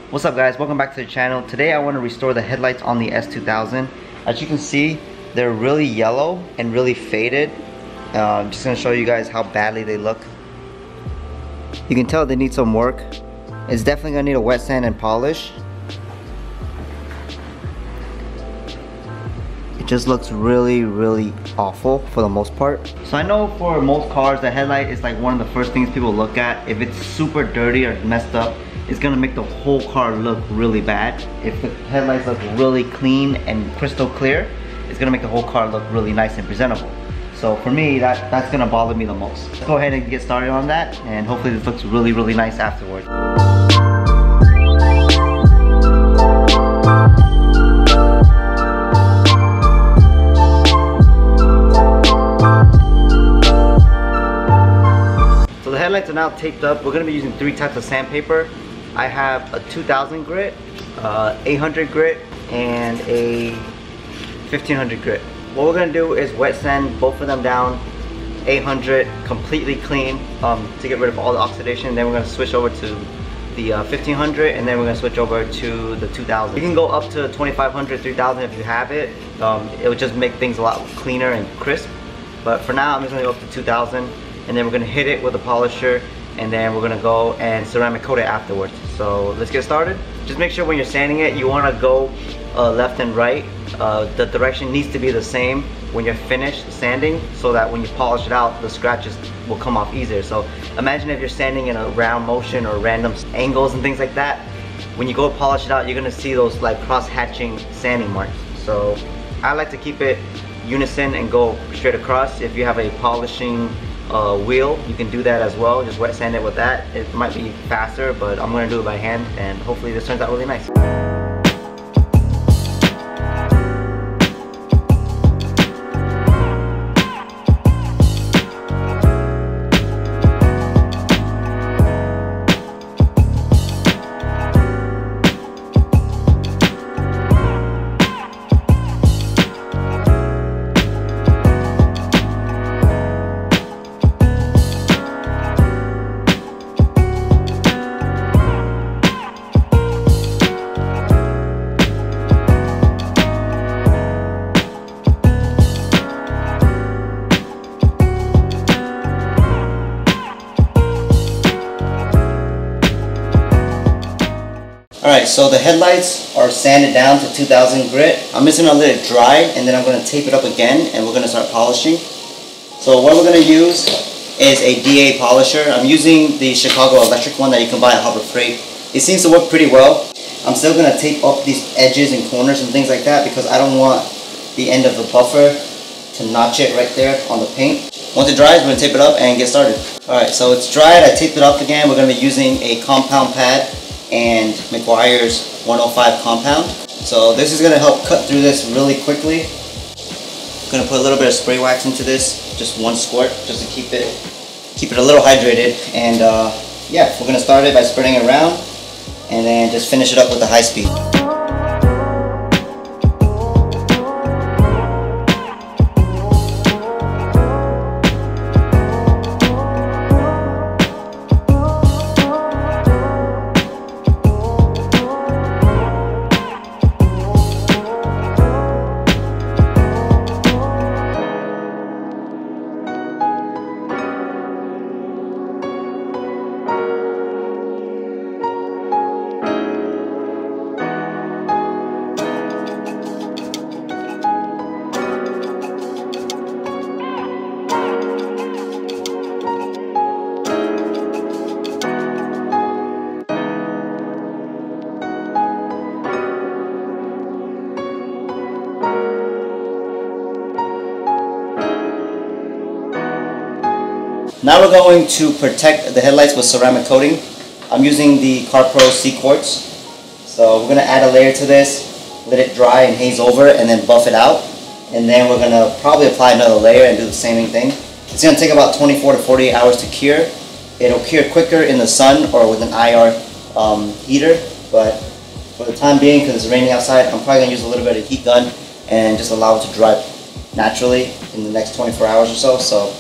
What's up guys, welcome back to the channel. Today I want to restore the headlights on the S2000. As you can see, they're really yellow and really faded. I'm just going to show you guys how badly they look. You can tell they need some work. It's definitely going to need a wet sand and polish. It just looks really awful for the most part. So I know for most cars the headlight is like one of the first things people look at. If it's super dirty or messed up, it's gonna make the whole car look really bad. If the headlights look really clean and crystal clear, it's gonna make the whole car look really nice and presentable. So for me, that's gonna bother me the most. Let's go ahead and get started on that, and hopefully this looks really nice afterwards. So the headlights are now taped up. We're gonna be using 3 types of sandpaper. I have a 2000 grit, 800 grit, and a 1500 grit. What we're gonna do is wet sand both of them down, 800 completely clean to get rid of all the oxidation. Then we're gonna switch over to the 1500, and then we're gonna switch over to the 2000. You can go up to 2500, 3000 if you have it. It would just make things a lot cleaner and crisp. But for now, I'm just gonna go up to 2000, and then we're gonna hit it with a polisher, and then we're gonna go and ceramic coat it afterwards. So let's get started. Just make sure when you're sanding it, you wanna go left and right. The direction needs to be the same when you're finished sanding, so that when you polish it out, the scratches will come off easier. So imagine if you're sanding in a round motion or random angles and things like that. When you go polish it out, you're gonna see those like cross-hatching sanding marks. So I like to keep it unison and go straight across. If you have a polishing wheel, you can do that as well. Just wet sand it with that. It might be faster, but I'm gonna do it by hand, and hopefully this turns out really nice. Alright, so the headlights are sanded down to 2000 grit. I'm just going to let it dry, and then I'm going to tape it up again, and we're going to start polishing. So what we're going to use is a DA polisher. I'm using the Chicago electric one that you can buy at Harbor Freight. It seems to work pretty well. I'm still going to tape up these edges and corners and things like that, because I don't want the end of the buffer to notch it right there on the paint. Once it dries, we're going to tape it up and get started. Alright, so it's dried. I taped it up again. We're going to be using a compound pad and Meguiar's 105 compound. So this is going to help cut through this really quickly. I'm going to put a little bit of spray wax into this, just 1 squirt, just to keep it a little hydrated. And yeah, we're going to start it by spreading it around, and then just finish it up with the high speed. Now we're going to protect the headlights with ceramic coating. I'm using the CarPro C Quartz. So we're going to add a layer to this, let it dry and haze over, and then buff it out. And then we're going to probably apply another layer and do the same thing. It's going to take about 24 to 48 hours to cure. It'll cure quicker in the sun or with an IR heater, but for the time being, because it's raining outside, I'm probably going to use a little bit of heat gun and just allow it to dry naturally in the next 24 hours or so.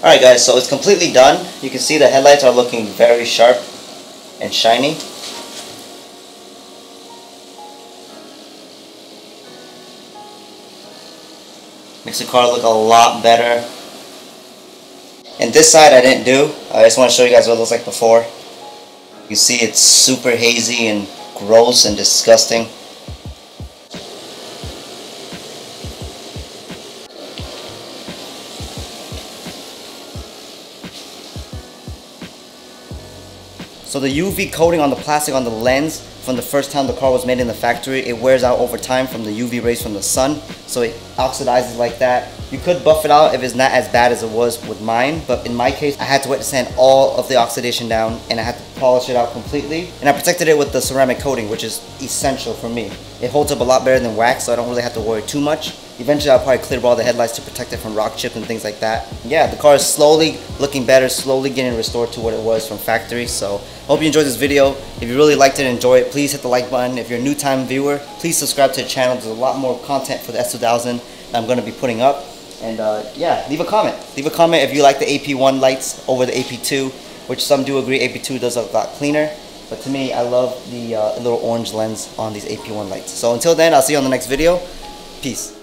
Alright guys, so it's completely done. You can see the headlights are looking very sharp and shiny. Makes the car look a lot better. And this side I didn't do. I just want to show you guys what it looks like before. You see it's super hazy and gross and disgusting. So the UV coating on the plastic on the lens from the first time the car was made in the factory, it wears out over time from the UV rays from the sun, so it oxidizes like that. You could buff it out if it's not as bad as it was with mine, but in my case I had to wet sand all of the oxidation down and I had to polish it out completely, and I protected it with the ceramic coating, which is essential for me. It holds up a lot better than wax, so I don't really have to worry too much. Eventually I'll probably clear all the headlights to protect it from rock chips and things like that. Yeah, the car is slowly looking better, slowly getting restored to what it was from factory. So hope you enjoyed this video. If you really liked it and enjoyed it, please hit the like button. If you're a new time viewer, please subscribe to the channel. There's a lot more content for the S2000 that I'm going to be putting up. And yeah, leave a comment. Leave a comment if you like the AP1 lights over the AP2, which some do agree AP2 does look a lot cleaner. But to me, I love the little orange lens on these AP1 lights. So until then, I'll see you on the next video. Peace.